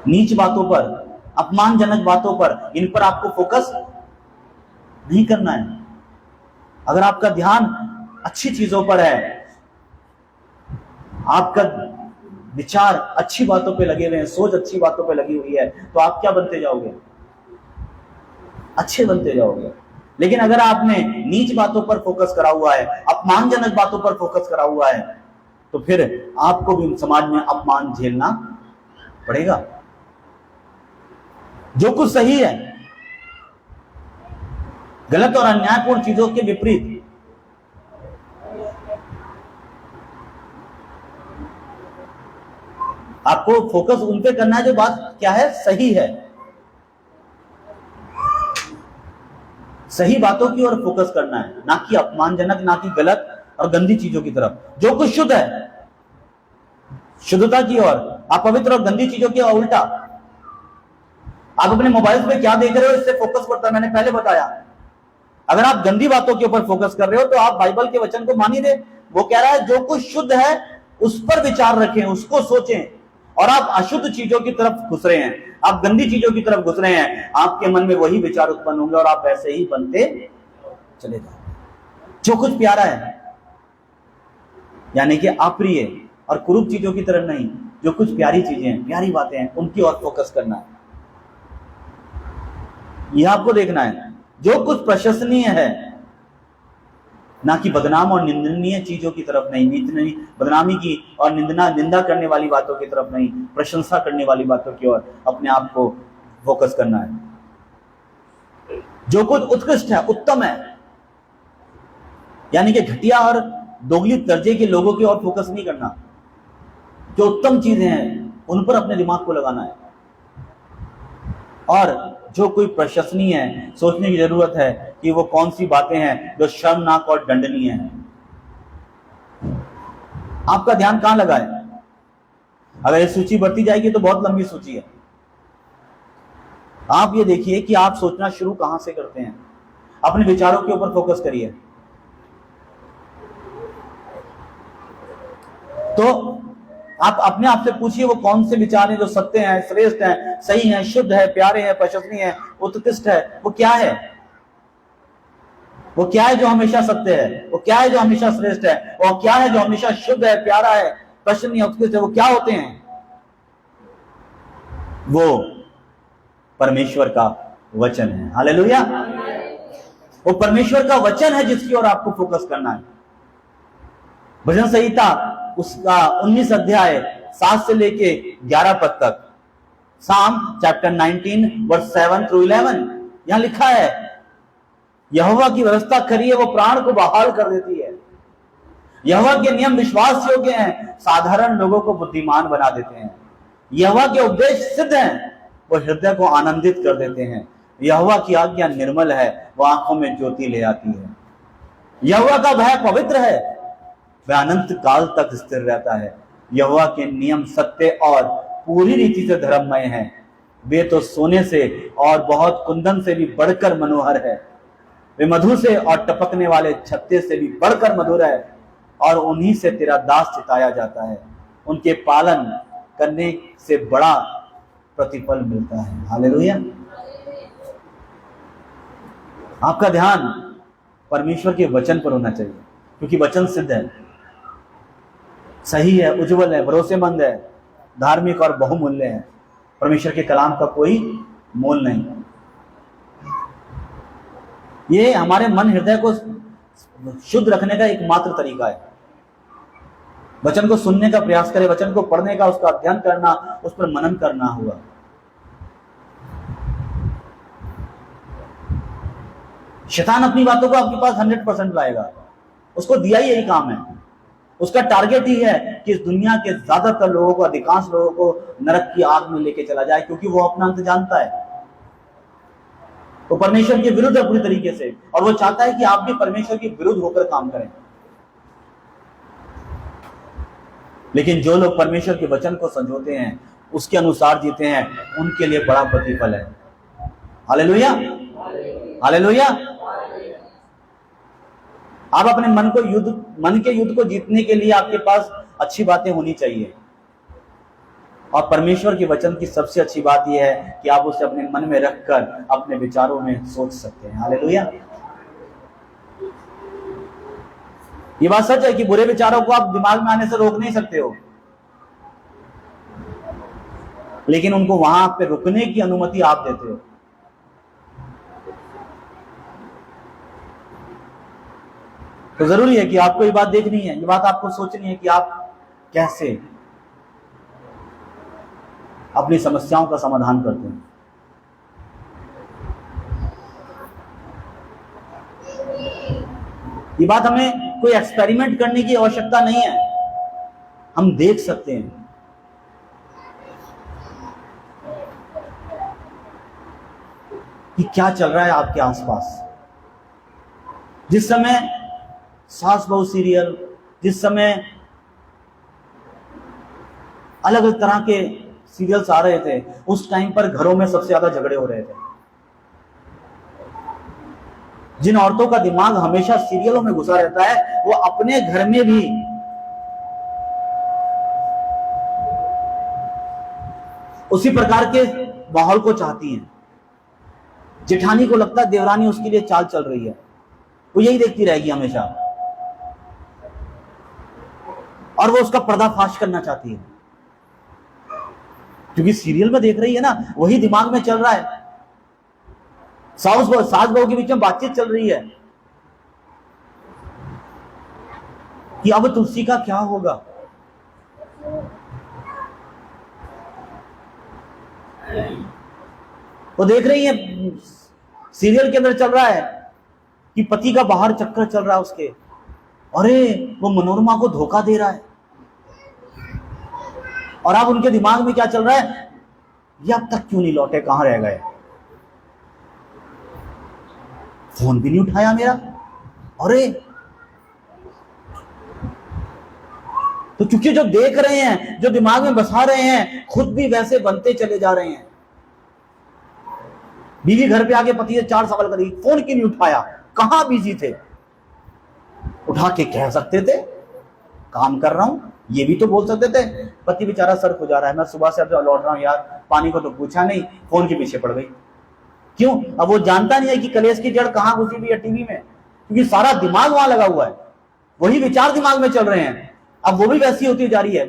नीच बातों पर, अपमानजनक बातों पर, इन पर आपको फोकस नहीं करना है। अगर आपका ध्यान अच्छी चीजों पर है, आपका विचार अच्छी बातों पे लगे हुए हैं, सोच अच्छी बातों पे लगी हुई है, तो आप क्या बनते जाओगे? अच्छे बनते जाओगे। लेकिन अगर आपने नीच बातों पर फोकस करा हुआ है, अपमानजनक बातों पर फोकस करा हुआ है, तो फिर आपको भी समाज में अपमान झेलना पड़ेगा। जो कुछ सही है, गलत और अन्यायपूर्ण चीजों के विपरीत आपको फोकस उन पे करना है जो बात क्या है, सही है। सही बातों की ओर फोकस करना है, ना कि अपमानजनक, ना कि गलत और गंदी चीजों की तरफ। जो कुछ शुद्ध है, शुद्धता की ओर। आप पवित्र और गंदी चीजों की उल्टा। आप अपने मोबाइल पे क्या देख रहे हो, इससे फोकस पड़ता है। मैंने पहले बताया, अगर आप गंदी बातों के ऊपर फोकस कर रहे हो तो आप बाइबल के वचन को मान ही रहे। वो कह रहा है जो कुछ शुद्ध है उस पर विचार रखें, उसको सोचें। और आप अशुद्ध चीजों की तरफ घुस रहे हैं, आप गंदी चीजों की तरफ घुस रहे हैं, आपके मन में वही विचार उत्पन्न होंगे और आप वैसे ही बनते चले जाओगे। जो कुछ प्यारा है, यानी कि अप्रिय और कुरूप चीजों की तरफ नहीं, जो कुछ प्यारी चीजें हैं, प्यारी बातें हैं, उनकी ओर फोकस करना है। यह आपको देखना है। जो कुछ प्रशंसनीय है, ना कि बदनाम और निंदनीय चीजों की तरफ नहीं, बदनामी की और निंदा करने वाली बातों की तरफ नहीं, प्रशंसा करने वाली बातों की ओर अपने आप को फोकस करना है। जो कुछ उत्कृष्ट है, उत्तम है, यानी कि घटिया और दोगली दर्जे के लोगों की ओर फोकस नहीं करना। जो उत्तम चीजें हैं उन पर अपने दिमाग को लगाना है। और जो कोई प्रशंसनीय है, सोचने की जरूरत है कि वो कौन सी बातें हैं जो शर्मनाक और दंडनीय हैं। आपका ध्यान कहां लगा है? अगर ये सूची बढ़ती जाएगी तो बहुत लंबी सूची है। आप ये देखिए कि आप सोचना शुरू कहां से करते हैं। अपने विचारों के ऊपर फोकस करिए। तो आप अपने आप से पूछिए वो कौन से विचार हैं जो सत्य हैं, श्रेष्ठ हैं, सही हैं, शुद्ध है, प्यारे हैं, प्रशंसनीय है, उत्कृष्ट है। वो क्या है? वो क्या है जो हमेशा सत्य है? वो क्या है जो हमेशा श्रेष्ठ है? वो क्या है जो हमेशा शुद्ध है, प्यारा है, प्रशंसनीय, उत्कृष्ट है? वो क्या होते हैं? वो परमेश्वर का वचन है। हालेलुया। वो परमेश्वर का वचन है जिसकी ओर आपको फोकस करना है। भजन संहिता उसका 19 अध्याय 7 से लेके 11 पद तक, साम चैप्टर 19 वर्स 7 through 11, यहां लिखा है यहोवा की व्यवस्था खरी है, वो प्राण को बहाल कर देती है। यहोवा के नियम विश्वास योग्य हैं, साधारण लोगों को बुद्धिमान बना देते हैं। यहोवा के उपदेश सिद्ध हैं, वो हृदय को आनंदित कर देते हैं। यहोवा की आज्ञा निर्मल है, वो आंखों में ज्योति ले आती है। यहोवा का भय पवित्र है, वह अनंत काल तक स्थिर रहता है। यहोवा के नियम सत्य और पूरी रीति से धर्ममय हैं। वे तो सोने से और बहुत कुंदन से भी बढ़कर मनोहर है। वे मधु से और टपकने वाले छत्ते से भी बढ़कर मधुर है, और उन्हीं से तेरा दास चिताया जाता है। उनके पालन करने से बड़ा प्रतिफल मिलता है। हालेलुया। आपका ध्यान परमेश्वर के वचन पर होना चाहिए, क्योंकि वचन सिद्ध है, सही है, उज्जवल है, भरोसेमंद है, धार्मिक और बहुमूल्य है। परमेश्वर के कलाम का कोई मोल नहीं। ये हमारे मन हृदय को शुद्ध रखने का एकमात्र तरीका है। वचन को सुनने का प्रयास करें, वचन को पढ़ने का, उसका अध्ययन करना, उस पर मनन करना होगा। शैतान अपनी बातों को आपके पास 100% लाएगा। उसको दिया ही यही काम है। उसका टारगेट ही है कि इस दुनिया के ज्यादातर लोगों को, अधिकांश लोगों को नरक की आग में लेके चला जाए, क्योंकि वो अपना अंत जानता है। वो परमेश्वर के विरुद्ध है पूरी तरीके से, और वो चाहता है कि आप भी परमेश्वर के विरुद्ध होकर काम करें। लेकिन जो लोग परमेश्वर के वचन को संजोते हैं, उसके अनुसार जीते हैं, उनके लिए बड़ा प्रतिफल है। Hallelujah, hallelujah. आप अपने मन के युद्ध को जीतने के लिए आपके पास अच्छी बातें होनी चाहिए, और परमेश्वर के वचन की सबसे अच्छी बात यह है कि आप उसे अपने मन में रखकर अपने विचारों में सोच सकते हैं। हालेलुया। ये बात सच है कि बुरे विचारों को आप दिमाग में आने से रोक नहीं सकते हो, लेकिन उनको वहां पे रुकने की अनुमति आप देते हो। तो जरूरी है कि आपको ये बात देखनी है, ये बात आपको सोचनी है कि आप कैसे अपनी समस्याओं का समाधान करते हैं। ये बात हमें कोई एक्सपेरिमेंट करने की आवश्यकता नहीं है, हम देख सकते हैं। कि क्या चल रहा है आपके आसपास। जिस समय सास बहू सीरियल, जिस समय अलग अलग तरह के सीरियल्स आ रहे थे, उस टाइम पर घरों में सबसे ज्यादा झगड़े हो रहे थे। जिन औरतों का दिमाग हमेशा सीरियलों में घुसा रहता है, वो अपने घर में भी उसी प्रकार के माहौल को चाहती हैं। जेठानी को लगता है देवरानी उसके लिए चाल चल रही है, वो यही देखती रहेगी हमेशा, और वो उसका पर्दाफाश करना चाहती है, क्योंकि सीरियल में देख रही है ना, वही दिमाग में चल रहा है। सास बहू के बीच में बातचीत चल रही है कि अब तुलसी का क्या होगा। वो देख रही है, सीरियल के अंदर चल रहा है कि पति का बाहर चक्कर चल रहा है उसके, अरे वो मनोरमा को धोखा दे रहा है, और अब उनके दिमाग में क्या चल रहा है, ये अब तक क्यों नहीं लौटे, कहां रह गए, फोन भी नहीं उठाया मेरा। अरे तो क्योंकि जो देख रहे हैं, जो दिमाग में बसा रहे हैं, खुद भी वैसे बनते चले जा रहे हैं। बीवी घर पे आके पति से 4 सवाल करेगी, फोन क्यों नहीं उठाया, कहां बिजी थे। उठा के कह सकते थे काम कर रहा हूं, ये भी तो बोल सकते थे। पति बेचारा सर खुजा रहा है, मैं सुबह से अब लौट रहा हूं यार, पानी को तो पूछा नहीं, फोन के पीछे पड़ गई। क्यों? अब वो जानता नहीं है कि कलेश की जड़ कहां घुसी हुई है टीवी में, क्योंकि सारा दिमाग वहां लगा हुआ है, वही विचार दिमाग में चल रहे हैं। अब वो भी वैसी होती जा रही है।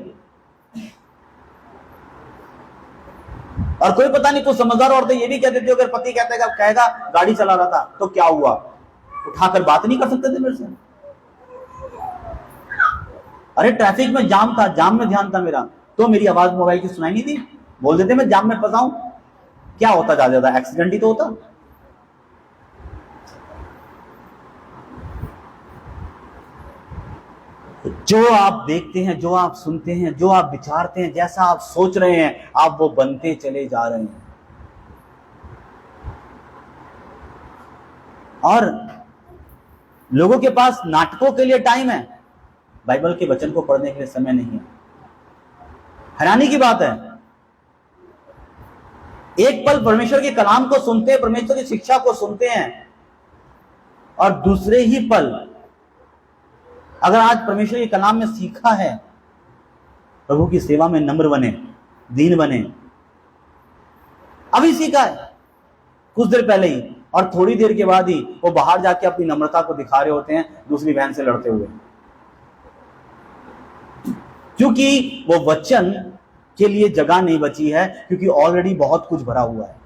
और कोई पता नहीं, कुछ समझदार औरतें ये भी कह देती, अगर पति कहेगा गाड़ी चला रहा था तो क्या हुआ, उठाकर बात नहीं कर सकते थे मेरे से। अरे ट्रैफिक में जाम था, जाम में ध्यान था मेरा, तो मेरी आवाज मोबाइल की सुनाई नहीं थी, बोल देते मैं जाम में फंसा हूं। क्या होता ज्यादा, एक्सीडेंट ही तो होता। जो आप देखते हैं, जो आप सुनते हैं, जो आप विचारते हैं, जैसा आप सोच रहे हैं, आप वो बनते चले जा रहे हैं। और लोगों के पास नाटकों के लिए टाइम है, बाइबल के वचन को पढ़ने के लिए समय नहीं है। हैरानी की बात है, एक पल परमेश्वर के कलाम को सुनते हैं, परमेश्वर की शिक्षा को सुनते हैं, और दूसरे ही पल अगर आज परमेश्वर के कलाम में सीखा है, प्रभु की सेवा में नम्र बने, दीन बने, अभी सीखा है कुछ देर पहले ही, और थोड़ी देर के बाद ही वो बाहर जाके अपनी नम्रता को दिखा रहे होते हैं दूसरी बहन से लड़ते हुए, क्योंकि वो वचन के लिए जगह नहीं बची है, क्योंकि ऑलरेडी बहुत कुछ भरा हुआ है।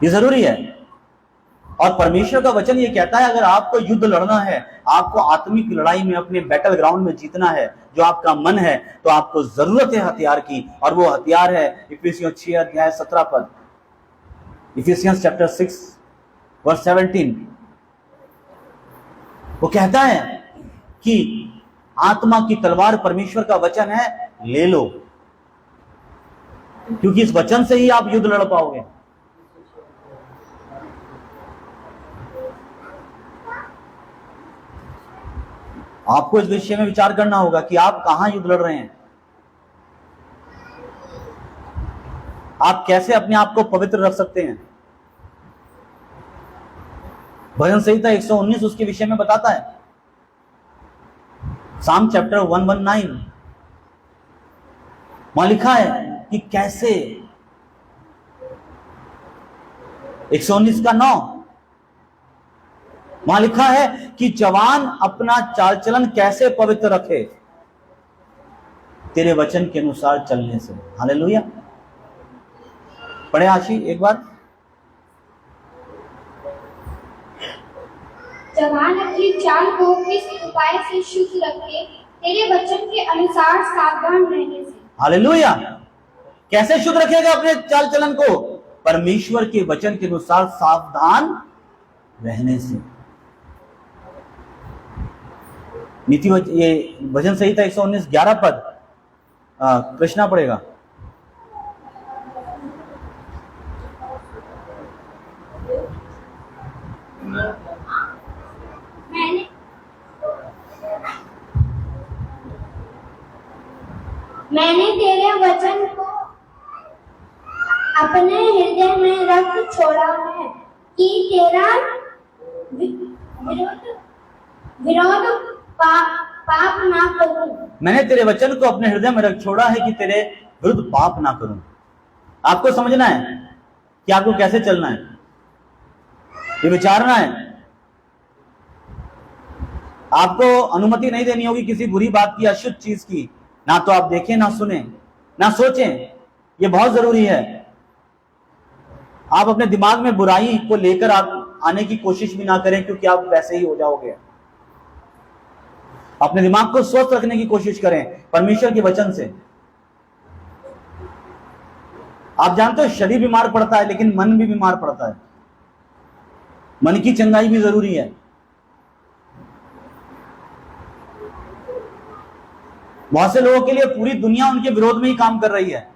ये जरूरी है। और परमेश्वर का वचन ये कहता है, अगर आपको युद्ध लड़ना है, आपको आत्मिक लड़ाई में अपने बैटल ग्राउंड में जीतना है, जो आपका मन है, तो आपको जरूरत है हथियार की, और वो हथियार है इफिसियंस 6 अध्याय 17 पद, इफिसियंस चैप्टर 6 वर्स 17, वो कहता है कि आत्मा की तलवार परमेश्वर का वचन है, ले लो, क्योंकि इस वचन से ही आप युद्ध लड़ पाओगे। आपको इस विषय में विचार करना होगा कि आप कहां युद्ध लड़ रहे हैं, आप कैसे अपने आप को पवित्र रख सकते हैं। भजन संहिता 119 उसके विषय में बताता है। साम चैप्टर 119 वहां लिखा है कि कैसे, 119 का 9 वहां लिखा है कि जवान अपना चाल चलन कैसे पवित्र रखे, तेरे वचन के अनुसार चलने से। हालेलुया। पढ़े आशी एक बार। जवान अपनी चाल को किस उपाय से शुद्ध रखे, तेरे वचन के अनुसार सावधान रहने से। हालेलुया। कैसे शुद्ध रखेगा अपने चाल चलन को? परमेश्वर के वचन के अनुसार सावधान रहने से। नीति ये भजन संहिता 119 11 पद कृष्णा पड़ेगा। मैंने तेरे वचन को अपने हृदय में रख छोड़ा है कि तेरा विरोध पाप ना करूं। मैंने तेरे वचन को अपने हृदय में रख छोड़ा है कि तेरे विरुद्ध पाप ना करूं। आपको समझना है कि आपको कैसे चलना है, ये विचारना है। आपको अनुमति नहीं देनी होगी किसी बुरी बात की, अशुद्ध चीज की, ना तो आप देखें, ना सुने, ना सोचें। ये बहुत जरूरी है। आप अपने दिमाग में बुराई को लेकर आप आने की कोशिश भी ना करें, क्योंकि आप वैसे ही हो जाओगे। अपने दिमाग को स्वस्थ रखने की कोशिश करें परमेश्वर के वचन से। आप जानते हो शरीर बीमार पड़ता है, लेकिन मन भी बीमार पड़ता है। मन की चंगाई भी जरूरी है। बहुत से लोगों के लिए पूरी दुनिया उनके विरोध में ही काम कर रही है,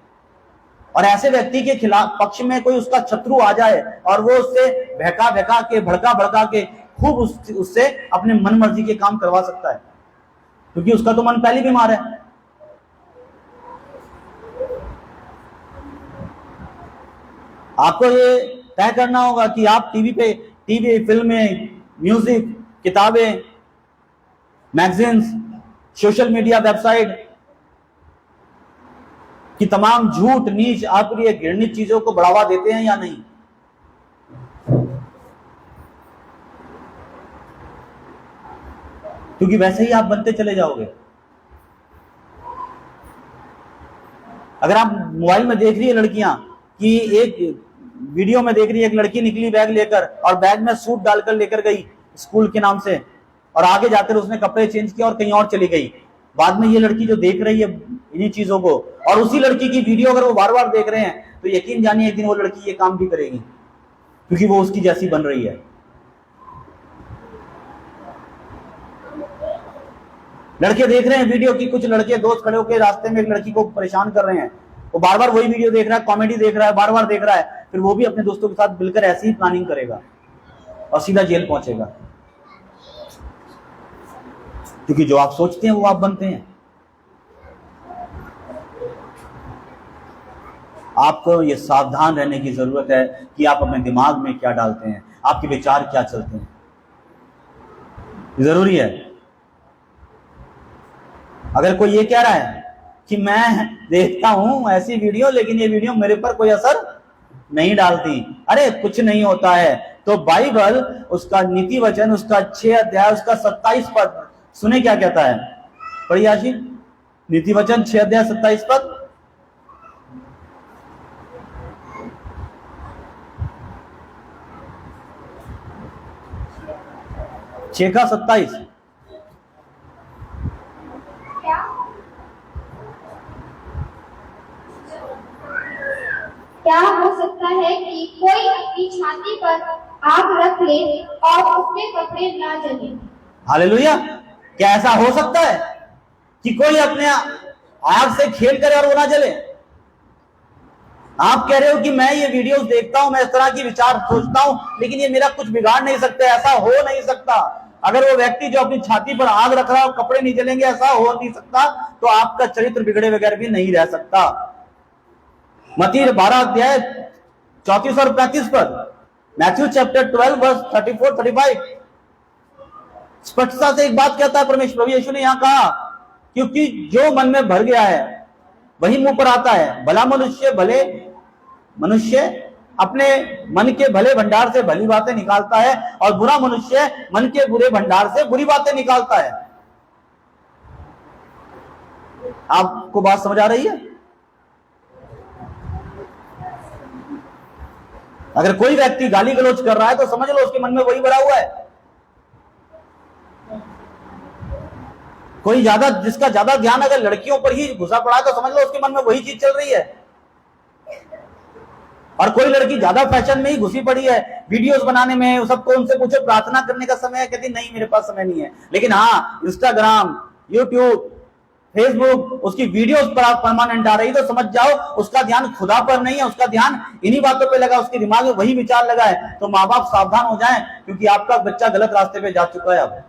और ऐसे व्यक्ति के खिलाफ पक्ष में कोई उसका शत्रु आ जाए और वो उससे भड़का भड़का के खूब उससे अपने मन मर्जी के काम करवा सकता है, क्योंकि उसका तो मन पहले बीमार है। आपको ये तय करना होगा कि आप टीवी, फिल्में, म्यूजिक, किताबें, मैगजीन्स, सोशल मीडिया, वेबसाइट की तमाम झूठ, नीच, अप्रिय, घृणित चीजों को बढ़ावा देते हैं या नहीं। क्योंकि वैसे ही आप बनते चले जाओगे। अगर आप मोबाइल में देख रही है लड़कियां कि एक वीडियो में देख रही है, एक लड़की निकली बैग लेकर और बैग में सूट डालकर लेकर गई स्कूल के नाम से, और आगे जाकर उसने कपड़े चेंज किया और कहीं और चली गई। बाद में ये लड़की जो देख रही है इन्हीं चीजों को, और उसी लड़की की वीडियो अगर वो बार बार देख रहे हैं, तो यकीन जानिए एक दिन वो लड़की ये काम भी करेगी, क्योंकि वो उसकी जैसी बन रही है। लड़के देख रहे हैं वीडियो की, कुछ लड़के दोस्त खड़े होकर रास्ते में एक लड़की को परेशान कर रहे हैं, वो बार बार वही वीडियो देख रहा है, कॉमेडी देख रहा है, बार बार देख रहा है, फिर वो भी अपने दोस्तों के साथ मिलकर ऐसी ही प्लानिंग करेगा और सीधा जेल पहुंचेगा। क्योंकि जो आप सोचते हैं वो आप बनते हैं। आपको ये सावधान रहने की जरूरत है कि आप अपने दिमाग में क्या डालते हैं, आपके विचार क्या चलते हैं, जरूरी है। अगर कोई ये कह रहा है कि मैं देखता हूं ऐसी वीडियो, लेकिन ये वीडियो मेरे पर कोई असर नहीं डालती, अरे कुछ नहीं होता है, तो बाइबल उसका नीति वचन, उसका 6 अध्याय, उसका 27 पद सुने क्या कहता है। पढ़िए आशी, नीति वचन 6 अध्याय 27 पद। छह का 27। क्या हो सकता है कि कोई अपनी छाती पर आग रख ले और उसमें कपड़े ना जले। हालेलुया। क्या ऐसा हो सकता है कि कोई अपने आग से खेल करे और वो ना जले? आप कह रहे हो कि मैं ये वीडियोस देखता हूं, मैं इस तरह की विचार सोचता हूं, लेकिन ये मेरा कुछ बिगाड़ नहीं सकते। ऐसा हो नहीं सकता। अगर वो व्यक्ति जो अपनी छाती पर आग रख रहा है और कपड़े नहीं जलेंगे, ऐसा हो नहीं सकता, तो आपका चरित्र बिगड़े बगैर भी नहीं रह सकता। मत्ती 12 अध्याय 34 और 35 पर, मैथ्यू चैप्टर 12 वर्स 34-35, स्पष्टता से एक बात कहता है परमेश्वर प्रभु यीशु ने यहां कहा, क्योंकि जो मन में भर गया है वही मुंह पर आता है। भला मनुष्य अपने मन के भले भंडार से भली बातें निकालता है, और बुरा मनुष्य मन के बुरे भंडार से बुरी बातें निकालता है। आपको बात समझ आ रही है? अगर कोई व्यक्ति गाली गलौज कर रहा है तो समझ लो उसके मन में वही भरा हुआ है। कोई जिसका ज्यादा ध्यान अगर लड़कियों पर ही घुसा पड़ा है तो समझ लो उसके मन में वही चीज चल रही है। और कोई लड़की ज्यादा फैशन में ही घुसी पड़ी है, वीडियोस बनाने में, सबको उनसे पूछो प्रार्थना करने का समय है, कहती नहीं मेरे पास समय नहीं है। लेकिन हाँ, इंस्टाग्राम, यूट्यूब, फेसबुक, उसकी वीडियोस पर आप परमानेंट आ रही, तो समझ जाओ उसका ध्यान खुदा पर नहीं है, उसका ध्यान इन्हीं बातों पे लगा, उसके दिमाग में वही विचार लगा है। तो माँ बाप सावधान हो जाएं, क्योंकि आपका बच्चा गलत रास्ते पे जा चुका है अब,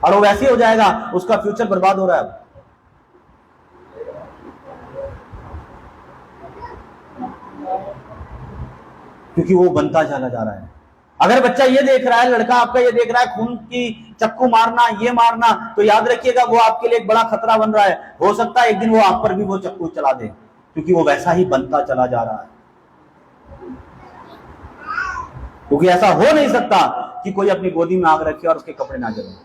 और वो वैसे हो जाएगा, उसका फ्यूचर बर्बाद हो रहा है अब। क्योंकि वो बनता चला जा रहा है। अगर बच्चा ये देख रहा है, लड़का आपका ये देख रहा है खून की चक्कू मारना, ये मारना, तो याद रखिएगा वो आपके लिए एक बड़ा खतरा बन रहा है। हो सकता है एक दिन वो आप पर भी वो चक्कू चला दे, क्योंकि वो वैसा ही बनता चला जा रहा है। क्योंकि ऐसा हो नहीं सकता कि कोई अपनी गोदी में आग रखे और उसके कपड़े ना जले।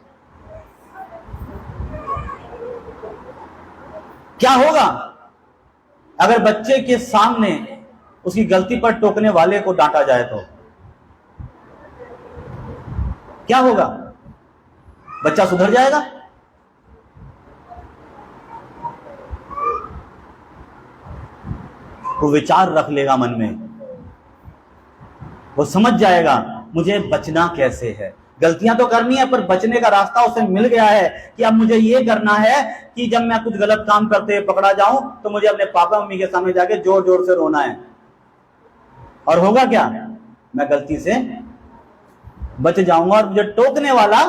क्या होगा अगर बच्चे के सामने उसकी गलती पर टोकने वाले को डांटा जाए तो? क्या होगा? बच्चा सुधर जाएगा? वो विचार रख लेगा मन में, वो समझ जाएगा मुझे बचना कैसे है। गलतियां तो करनी है, पर बचने का रास्ता उसे मिल गया है कि अब मुझे ये करना है कि जब मैं कुछ गलत काम करते हुए पकड़ा जाऊं तो मुझे अपने पापा मम्मी के सामने जाके जोर जोर से रोना है। और होगा क्या? मैं गलती से बच जाऊंगा और मुझे टोकने वाला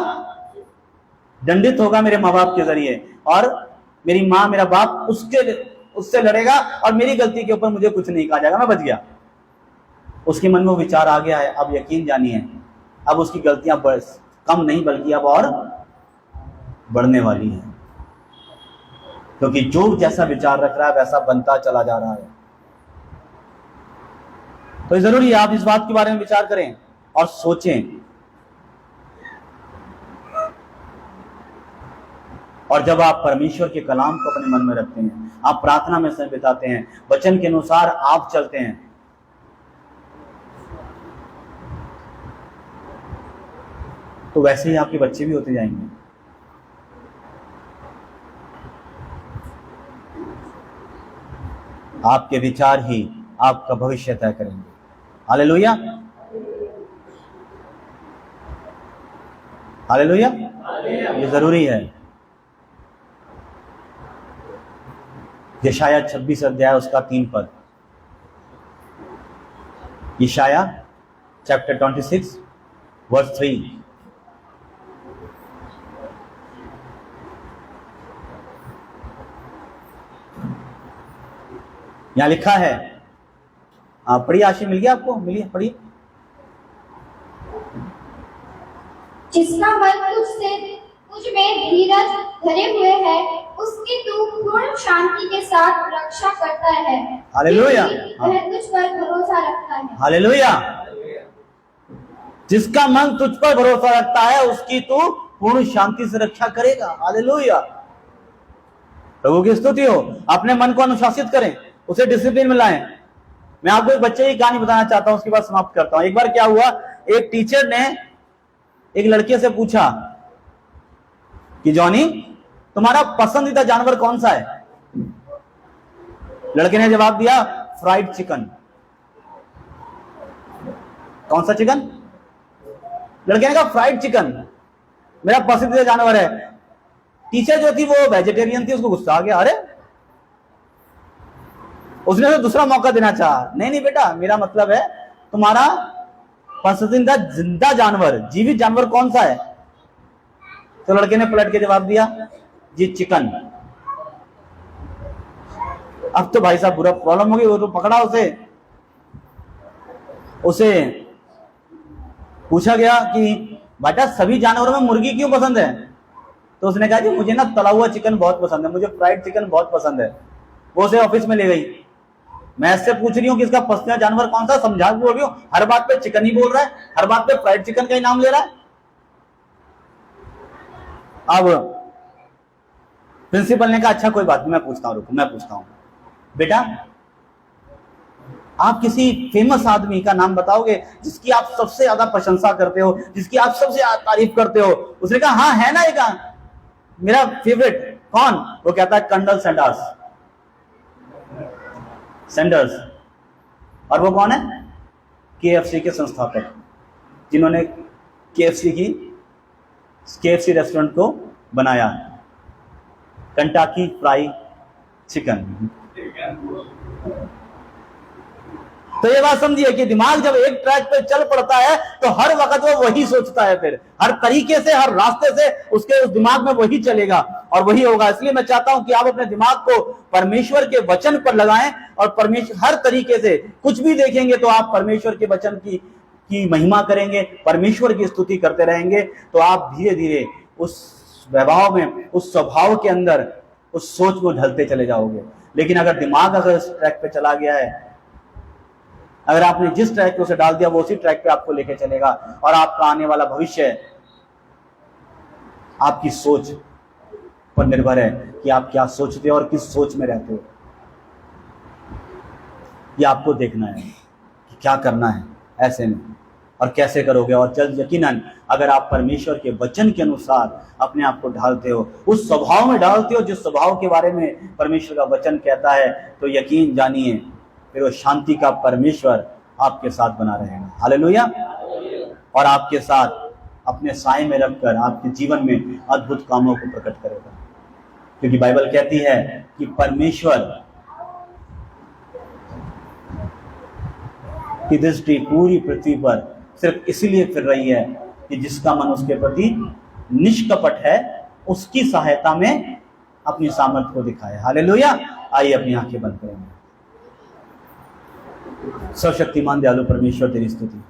दंडित होगा मेरे माँ बाप के जरिए, और मेरी माँ मेरा बाप उससे लड़ेगा और मेरी गलती के ऊपर मुझे कुछ नहीं कहा जाएगा, मैं बच गया। उसके मन में विचार आ गया है। अब यकीन जानिए, अब उसकी गलतियां कम नहीं बल्कि अब और बढ़ने वाली हैं, क्योंकि जो जैसा विचार रख रहा है वैसा बनता चला जा रहा है। तो जरूरी है आप इस बात के बारे में विचार करें और सोचें। और जब आप परमेश्वर के कलाम को अपने मन में रखते हैं, आप प्रार्थना में समय बिताते हैं, वचन के अनुसार आप चलते हैं, तो वैसे ही आपके बच्चे भी होते जाएंगे। आपके विचार ही आपका भविष्य तय करेंगे। Hallelujah, hallelujah. ये जरूरी है। यशाया 26 अध्याय उसका 3 पद, यशाया चैप्टर 26 वर्स 3। यहां लिखा है, आप पढ़िए। आशी मिल गया आपको? मिलिए, पढ़िए। जिसका मन तुझ में धीरज धरे हुए है, उसकी तू पूर्ण शांति के साथ रक्षा करता है। हालेलुया। वह तुझ पर भरोसा रखता है। हालेलुया। जिसका मन तुझ पर भरोसा रखता है उसकी तू पूर्ण शांति से रक्षा करेगा। हालेलुया। प्रभु की स्तुति हो। अपने मन को अनुशासित करें, उसे डिसिप्लिन में लाएं। मैं आपको एक बच्चे की कहानी बताना चाहता हूं, उसके बाद समाप्त करता हूं। एक बार क्या हुआ, एक टीचर ने एक लड़के से पूछा कि जॉनी, तुम्हारा पसंदीदा जानवर कौन सा है? लड़के ने जवाब दिया, फ्राइड चिकन। कौन सा चिकन? लड़के ने कहा फ्राइड चिकन मेरा पसंदीदा जानवर है। टीचर जो थी वो वेजिटेरियन थी, उसको गुस्सा आ गया, अरे उसने तो दूसरा मौका देना चाहा। नहीं नहीं बेटा, मेरा मतलब है तुम्हारा पसंदीदा जिंदा जानवर, जीवित जानवर कौन सा है? तो लड़के ने पलट के जवाब दिया, जी चिकन। अब तो भाई साहब बुरा प्रॉब्लम हो गई। वो तो पकड़ा, उसे पूछा गया कि बेटा सभी जानवरों में मुर्गी क्यों पसंद है? तो उसने कहा कि मुझे ना तला हुआ चिकन बहुत पसंद है, मुझे फ्राइड चिकन बहुत पसंद है। वो उसे ऑफिस में ले गई। मैं इससे पूछ रही हूँ कि इसका पसंदीदा जानवर कौन सा, समझा बोल रही हूँ, हर बात पे चिकन ही बोल रहा है, हर बात पे फ्राइड चिकन का ही नाम ले रहा है। अब प्रिंसिपल ने कहा अच्छा कोई बात नहीं, मैं पूछता हूँ, रुको मैं पूछता हूँ। बेटा आप किसी फेमस आदमी का नाम बताओगे जिसकी आप सबसे ज्यादा प्रशंसा करते हो, जिसकी आप सबसे ज्यादा तारीफ करते हो? उसने कहा हाँ है ना एक मेरा फेवरेट। कौन? वो कहता है कर्नल सैंडर्स। और वो कौन है? KFC के संस्थापक, जिन्होंने KFC रेस्टोरेंट को बनाया, कंटाकी फ्राई चिकन। तो ये बात समझिए कि दिमाग जब एक ट्रैक पे चल पड़ता है तो हर वक्त वो वही सोचता है, फिर हर तरीके से, हर रास्ते से उसके उस दिमाग में वही चलेगा और वही होगा। इसलिए मैं चाहता हूं कि आप अपने दिमाग को परमेश्वर के वचन पर लगाएं और परमेश्वर हर तरीके से कुछ भी देखेंगे तो आप परमेश्वर के वचन की महिमा करेंगे, परमेश्वर की स्तुति करते रहेंगे, तो आप धीरे धीरे उस वैभव में, उस स्वभाव के अंदर, उस सोच को ढलते चले जाओगे। लेकिन अगर दिमाग अगर इस ट्रैक पे चला गया है, अगर आपने जिस ट्रैक पे उसे डाल दिया वो उसी ट्रैक पे आपको लेके चलेगा और आपका आने वाला भविष्य आपकी सोच पर निर्भर है कि आप क्या सोचते हो और किस सोच में रहते हो। ये आपको देखना है कि क्या करना है ऐसे में और कैसे करोगे। और जल्द यकीनन अगर आप परमेश्वर के वचन के अनुसार अपने आप को ढालते हो, उस स्वभाव में ढालते हो जिस स्वभाव के बारे में परमेश्वर का वचन कहता है, तो यकीन जानिए फिर वो शांति का परमेश्वर आपके साथ बना रहेगा। हालेलुया। और आपके साथ अपने साए में रखकर आपके जीवन में अद्भुत कामों को प्रकट करेगा, क्योंकि बाइबल कहती है कि परमेश्वर की दृष्टि पूरी पृथ्वी पर सिर्फ इसीलिए फिर रही है कि जिसका मन उसके प्रति निष्कपट है उसकी सहायता में अपनी सामर्थ्य को दिखाए। हालेलुया। आइए अपनी आंखें बंद करेंगे। सर्वशक्तिमान दयालु परमेश्वर तेरी स्तुति।